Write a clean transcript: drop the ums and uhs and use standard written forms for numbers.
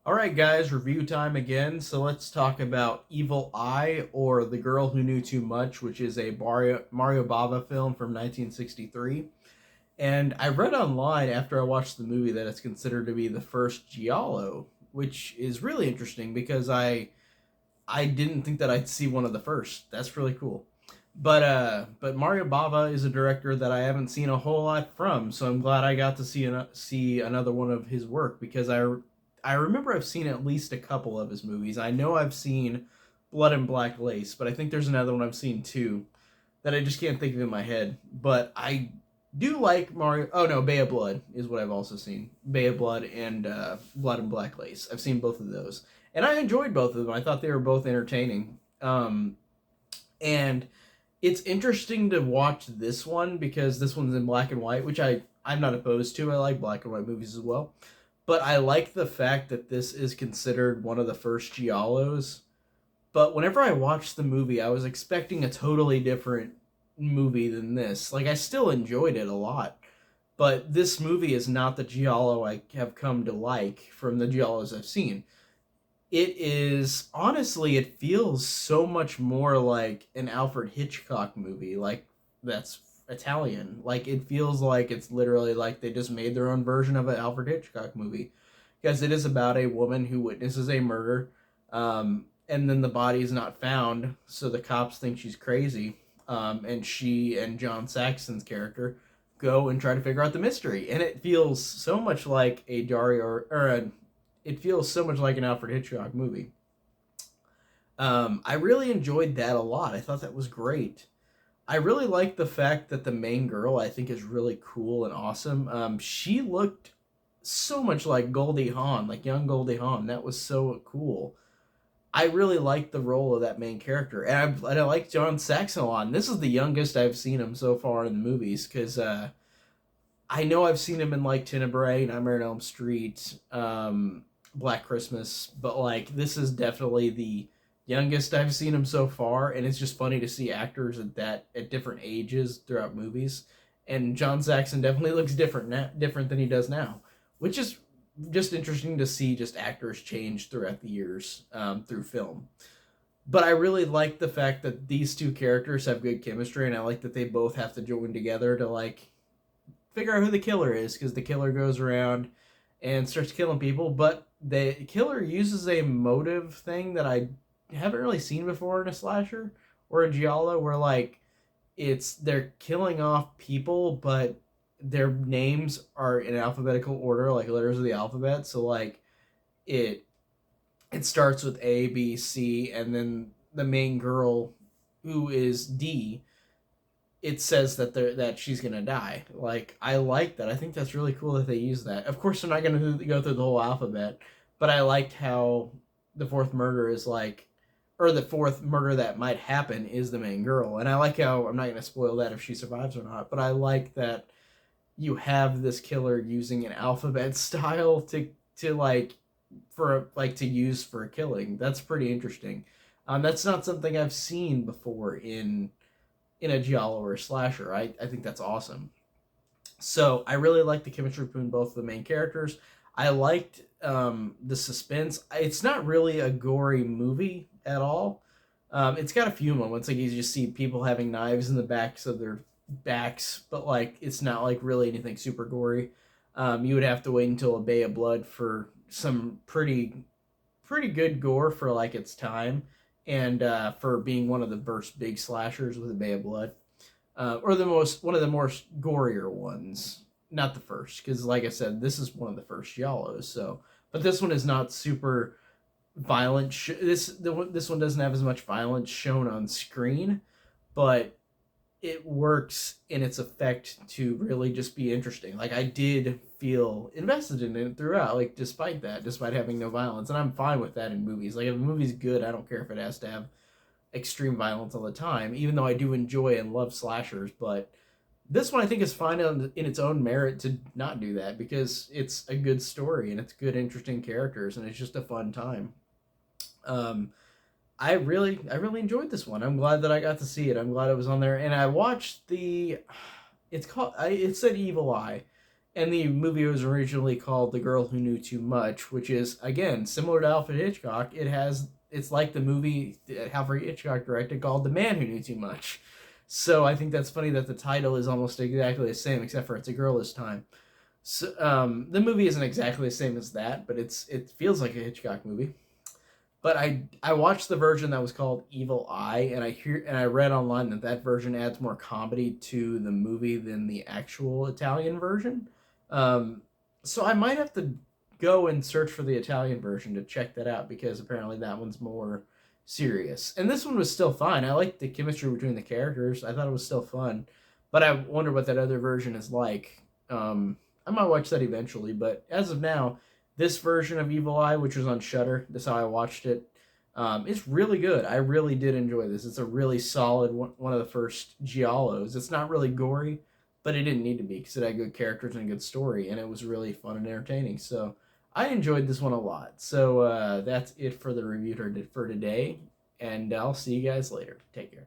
All right, guys, review time again. So let's talk about Evil Eye or The Girl Who Knew Too Much, which is a Mario Bava film from 1963. And I read online after I watched the movie that it's considered to be the first giallo, which is really interesting because I didn't think that I'd see one of the first. That's really cool. But Mario Bava is a director that I haven't seen a whole lot from, so I'm glad I got to see another one of his work because I remember I've seen at least a couple of his movies. I know I've seen Blood and Black Lace, but I think there's another one I've seen too that I just can't think of in my head. But I do like Mario. Oh no, Bay of Blood is what I've also seen. Bay of Blood and Blood and Black Lace. I've seen both of those, and I enjoyed both of them. I thought they were both entertaining. And it's interesting to watch this one because this one's in black and white, which I'm not opposed to. I like black and white movies as well, but I like the fact that this is considered one of the first giallos. But whenever I watched the movie, I was expecting a totally different movie than this. Like I still enjoyed it a lot, but this movie is not the giallo I have come to like from the giallos I've seen. It is honestly, it feels so much more like an Alfred Hitchcock movie, like that's Italian. Like it feels like it's literally like they just made their own version of an Alfred Hitchcock movie, because it is about a woman who witnesses a murder, and then the body is not found, so the cops think she's crazy, and she and John Saxon's character go and try to figure out the mystery, and it feels so much like a Dario or a it feels so much like an Alfred Hitchcock movie. I really enjoyed that a lot. I thought that was great. I really like the fact that the main girl I think is really cool and awesome. She looked so much like Goldie Hawn, like young Goldie Hawn. That was so cool. I really liked the role of that main character, and I like John Saxon a lot. And this is the youngest I've seen him so far in the movies because I know I've seen him in like Tenebrae, Nightmare on Elm Street, Black Christmas, but like this is definitely the youngest I've seen him so far, and it's just funny to see actors at different ages throughout movies. And John Saxon definitely looks different than he does now, which is just interesting to see just actors change throughout the years through film. But I really like the fact that these two characters have good chemistry, and I like that they both have to join together to like figure out who the killer is, because the killer goes around and starts killing people, but the killer uses a motive thing that I haven't really seen before in a slasher or a giallo, where like it's they're killing off people, but their names are in alphabetical order, like letters of the alphabet. So like it it starts with A, B, C, and then the main girl, who is D, it says that she's gonna die. Like I like that. I think that's really cool that they use that. Of course, they're not gonna go through the whole alphabet, but I liked how the fourth murder is like, or the fourth murder that might happen is the main girl, and I like how I'm not gonna spoil that if she survives or not, but I like that you have this killer using an alphabet style to like for like to use for a killing. That's pretty interesting. That's not something I've seen before in a giallo or a slasher. I think that's awesome. So I really liked the chemistry between both of the main characters. I liked the suspense. It's not really a gory movie at all. It's got a few moments, like you just see people having knives in the backs of their backs, but like it's not like really anything super gory. You would have to wait until A Bay of Blood for some pretty good gore for like its time, and for being one of the first big slashers with A Bay of Blood, or the most one of the more gorier ones. Not the first, because like I said, this is one of the first giallos. So, but this one is not super violent. This one doesn't have as much violence shown on screen, but it works in its effect to really just be interesting. Like I did feel invested in it throughout, like despite having no violence, and I'm fine with that in movies. Like if a movie's good, I don't care if it has to have extreme violence all the time, even though I do enjoy and love slashers. But this one I think is fine in its own merit to not do that, because it's a good story and it's good, interesting characters, and it's just a fun time. Um, I really enjoyed this one. I'm glad that I got to see it. I'm glad it was on there, and I watched the. It's called. It said Evil Eye, And the movie was originally called The Girl Who Knew Too Much, which is, again, similar to Alfred Hitchcock. It's like the movie that Alfred Hitchcock directed called The Man Who Knew Too Much. So I think that's funny that the title is almost exactly the same, except for it's a girl this time. So, the movie isn't exactly the same as that, but it feels like a Hitchcock movie. But I watched the version that was called Evil Eye, and I read online that that version adds more comedy to the movie than the actual Italian version. Um, so I might have to go and search for the Italian version to check that out because apparently that one's more serious. And this one was still fine. I liked the chemistry between the characters. I thought it was still fun, but I wonder what that other version is like. I might watch that eventually, but as of now, this version of Evil Eye, which was on Shudder, that's how I watched it. It's really good. I really did enjoy this. It's a really solid one of the first giallos. It's not really gory, but it didn't need to be because it had good characters and a good story, and it was really fun and entertaining. So I enjoyed this one a lot. So that's it for the review for today, and I'll see you guys later. Take care.